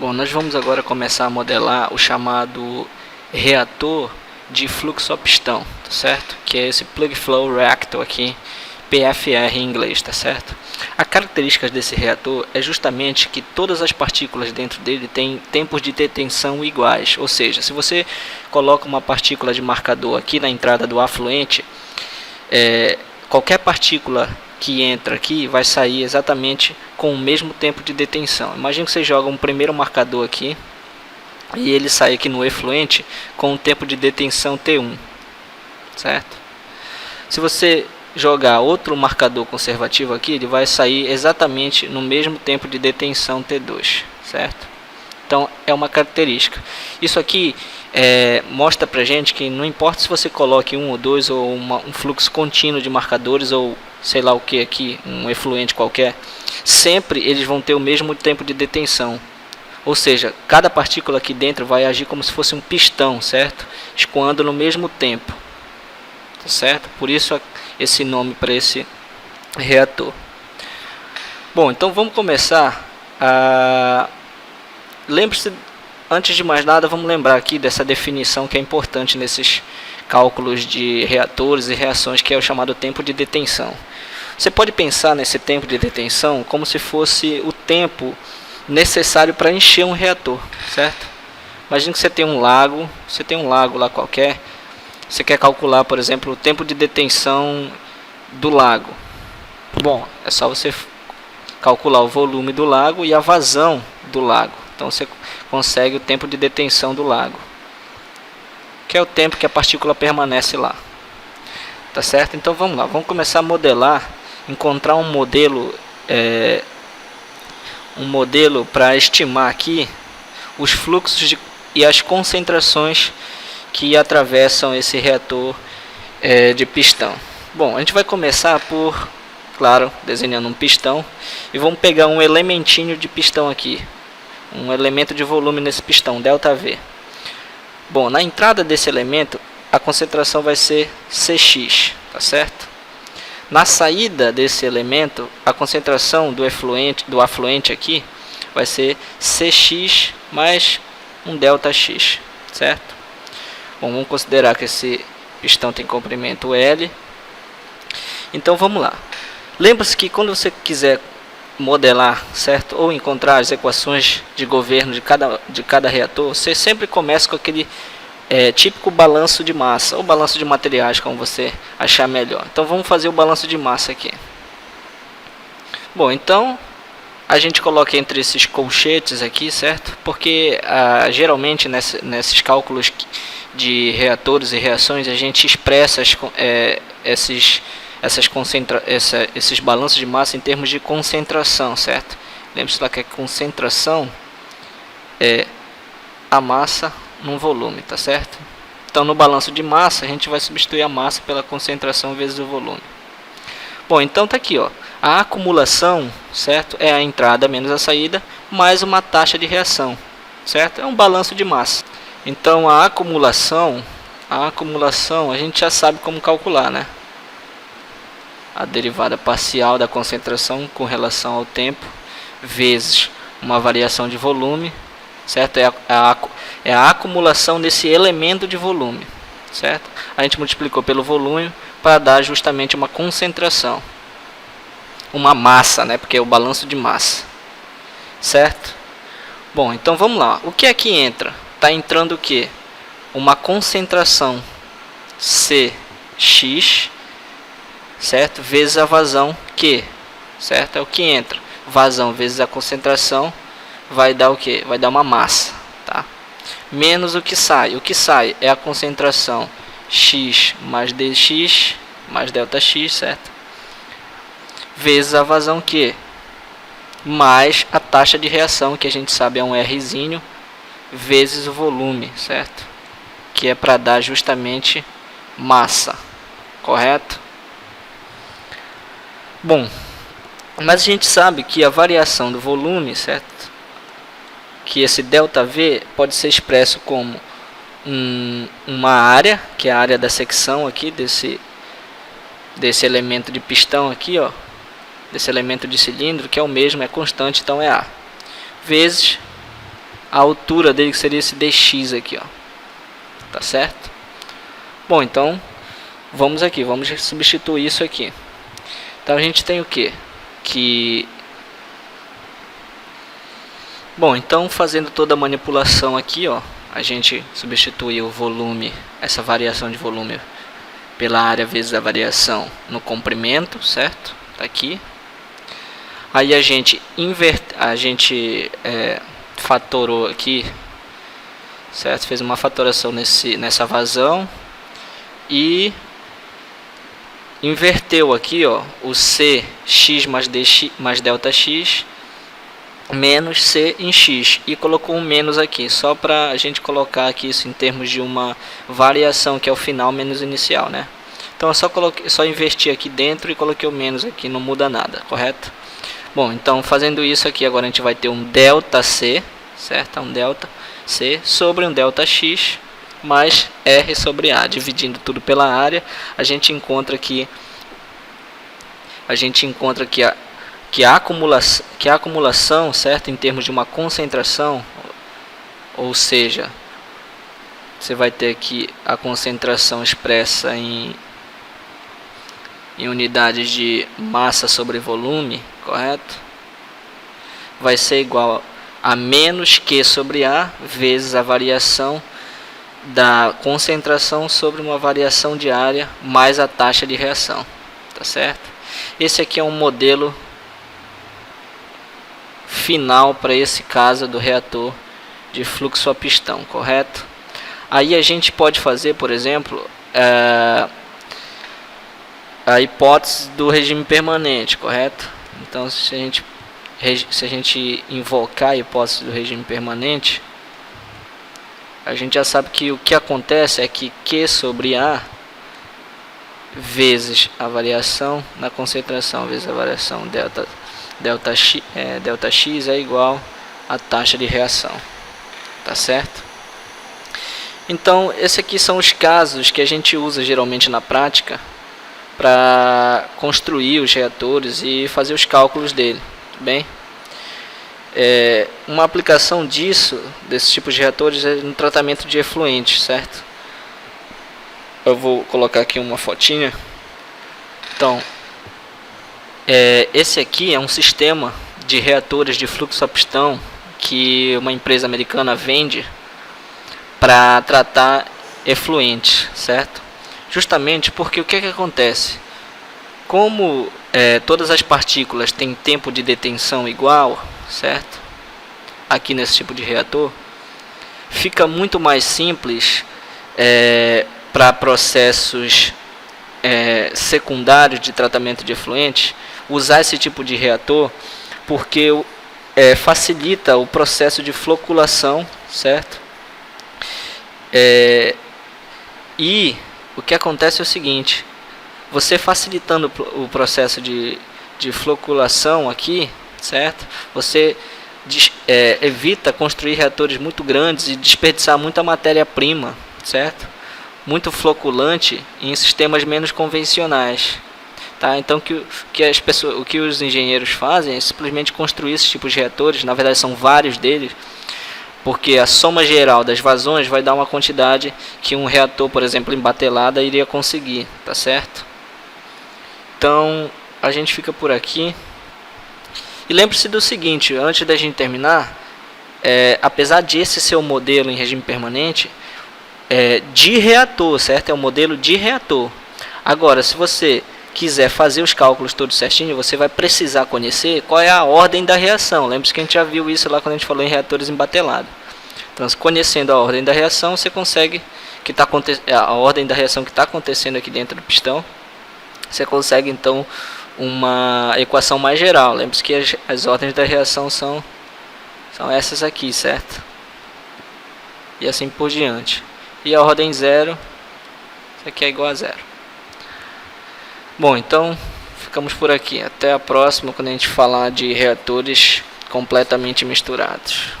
Bom, nós vamos agora começar a modelar o chamado reator de fluxo a pistão, tá certo? Que é esse Plug Flow Reactor aqui, PFR em inglês, tá certo? A característica desse reator é justamente que todas as partículas dentro dele têm tempos de detenção iguais, ou seja, se você coloca uma partícula de marcador aqui na entrada do afluente, qualquer partícula que entra aqui vai sair exatamente com o mesmo tempo de detenção. Imagine que você joga um primeiro marcador aqui e ele sai aqui no efluente com um tempo de detenção T1, certo? Se você jogar outro marcador conservativo aqui, ele vai sair exatamente no mesmo tempo de detenção T2, certo? Então é uma característica. Isso aqui mostra pra gente que não importa se você coloque um ou dois ou um fluxo contínuo de marcadores ou sei lá o que aqui, um efluente qualquer, sempre eles vão ter o mesmo tempo de detenção. Ou seja, cada partícula aqui dentro vai agir como se fosse um pistão, certo? Escoando no mesmo tempo, tá certo? Por isso esse nome para esse reator. Bom, então vamos começar a... Lembre-se, antes de mais nada, vamos lembrar aqui dessa definição que é importante nesses cálculos de reatores e reações, que é o chamado tempo de detenção. Você pode pensar nesse tempo de detenção como se fosse o tempo necessário para encher um reator, certo? Imagina que você tem um lago lá qualquer, você quer calcular, por exemplo, o tempo de detenção do lago. Bom, é só você calcular o volume do lago e a vazão do lago. Então você consegue o tempo de detenção do lago, que é o tempo que a partícula permanece lá, tá certo? Então vamos lá, vamos começar a modelar, encontrar um modelo para estimar aqui os fluxos e as concentrações que atravessam esse reator de pistão. Bom, a gente vai começar por, claro, desenhando um pistão, e vamos pegar um elementinho de pistão aqui, um elemento de volume nesse pistão, ΔV. Bom, na entrada desse elemento, a concentração vai ser Cx, tá certo? Na saída desse elemento, a concentração do afluente aqui vai ser Cx mais um ΔX, certo? Bom, vamos considerar que esse pistão tem comprimento L. Então vamos lá. Lembre-se que quando você quiser modelar, certo, ou encontrar as equações de governo de cada reator, você sempre começa com aquele típico balanço de massa ou balanço de materiais, como você achar melhor. Então vamos fazer o balanço de massa aqui. Bom, então a gente coloca entre esses colchetes aqui, certo? Porque geralmente nesses cálculos de reatores e reações a gente expressa esses balanços de massa em termos de concentração, certo? Lembre-se lá que a concentração é a massa num volume, tá certo? Então no balanço de massa a gente vai substituir a massa pela concentração vezes o volume. Bom, então tá aqui, ó, a acumulação, certo? É a entrada menos a saída, mais uma taxa de reação, certo? É um balanço de massa. Então a acumulação a gente já sabe como calcular, né? A derivada parcial da concentração com relação ao tempo vezes uma variação de volume, certo? É a acumulação desse elemento de volume, certo? A gente multiplicou pelo volume para dar justamente uma concentração, uma massa, né? Porque é o balanço de massa, certo? Bom, então vamos lá. O que é que entra? Está entrando o que? Uma concentração Cx, certo? Vezes a vazão Q, certo? É o que entra. Vazão vezes a concentração vai dar o que? Vai dar uma massa, tá? Menos o que sai. O que sai é a concentração X mais dx mais ΔX, certo? Vezes a vazão Q mais a taxa de reação, que a gente sabe é um Rzinho, vezes o volume, certo? Que é para dar justamente massa, correto? Bom, mas a gente sabe que a variação do volume, certo? Que esse ΔV pode ser expresso como uma área, que é a área da secção aqui desse elemento de pistão aqui, ó, desse elemento de cilindro, que é o mesmo, é constante, então é A, vezes a altura dele, que seria esse dx aqui, ó. Tá certo? Bom, então vamos aqui, vamos substituir isso aqui. Então a gente tem o que bom, então fazendo toda a manipulação aqui, ó, a gente substitui o volume, essa variação de volume, pela área vezes a variação no comprimento, certo? Tá aqui. Aí a gente fatorou aqui, certo? Fez uma fatoração nessa vazão e inverteu aqui, ó, o cx mais dx mais delta x menos c em x e colocou um menos aqui, só para a gente colocar aqui isso em termos de uma variação que é o final menos inicial, né? Então eu só investi aqui dentro e coloquei o menos aqui, não muda nada, correto? Bom, então fazendo isso aqui, agora a gente vai ter um delta c, certo? Um delta c sobre um delta x mais r sobre a, dividindo tudo pela área, a gente encontra que a acumulação, certo, em termos de uma concentração, ou seja, você vai ter aqui a concentração expressa em unidades de massa sobre volume, correto? Vai ser igual a menos Q sobre A vezes a variação da concentração sobre uma variação de área mais a taxa de reação, tá certo? Esse aqui é um modelo final para esse caso do reator de fluxo a pistão, correto? Aí a gente pode fazer, por exemplo, a hipótese do regime permanente, correto? Então, se a gente invocar a hipótese do regime permanente, a gente já sabe que o que acontece é que Q sobre A vezes a variação na concentração vezes a variação delta x é igual a taxa de reação, tá certo? Então, esses aqui são os casos que a gente usa geralmente na prática para construir os reatores e fazer os cálculos dele, bem? Uma aplicação desse tipo de reatores é no tratamento de efluentes, certo? Eu vou colocar aqui uma fotinha. Então, esse aqui é um sistema de reatores de fluxo a pistão que uma empresa americana vende para tratar efluentes, certo? Justamente porque o que acontece? Como todas as partículas têm tempo de detenção igual, certo? Aqui nesse tipo de reator, fica muito mais simples para processos secundários de tratamento de efluentes usar esse tipo de reator, porque facilita o processo de floculação, certo? E o que acontece é o seguinte: você facilitando o processo de floculação aqui, certo? Você evita construir reatores muito grandes e desperdiçar muita matéria-prima, certo? Muito floculante em sistemas menos convencionais, tá? Então o que os engenheiros fazem é simplesmente construir esses tipos de reatores. Na verdade são vários deles, porque a soma geral das vazões vai dar uma quantidade que um reator, por exemplo, em batelada iria conseguir, tá certo? Então a gente fica por aqui. E lembre-se do seguinte, antes da gente terminar, apesar de esse ser o modelo em regime permanente, de reator, certo? É um modelo de reator. Agora, se você quiser fazer os cálculos todos certinho, você vai precisar conhecer qual é a ordem da reação. Lembre-se que a gente já viu isso lá quando a gente falou em reatores em batelada. Então, conhecendo a ordem da reação, você consegue a ordem da reação que está acontecendo aqui dentro do pistão. Você consegue então uma equação mais geral. Lembre-se que as ordens da reação são essas aqui, certo? E assim por diante. E a ordem 0, isso aqui é igual a 0. Bom, então ficamos por aqui. Até a próxima, quando a gente falar de reatores completamente misturados.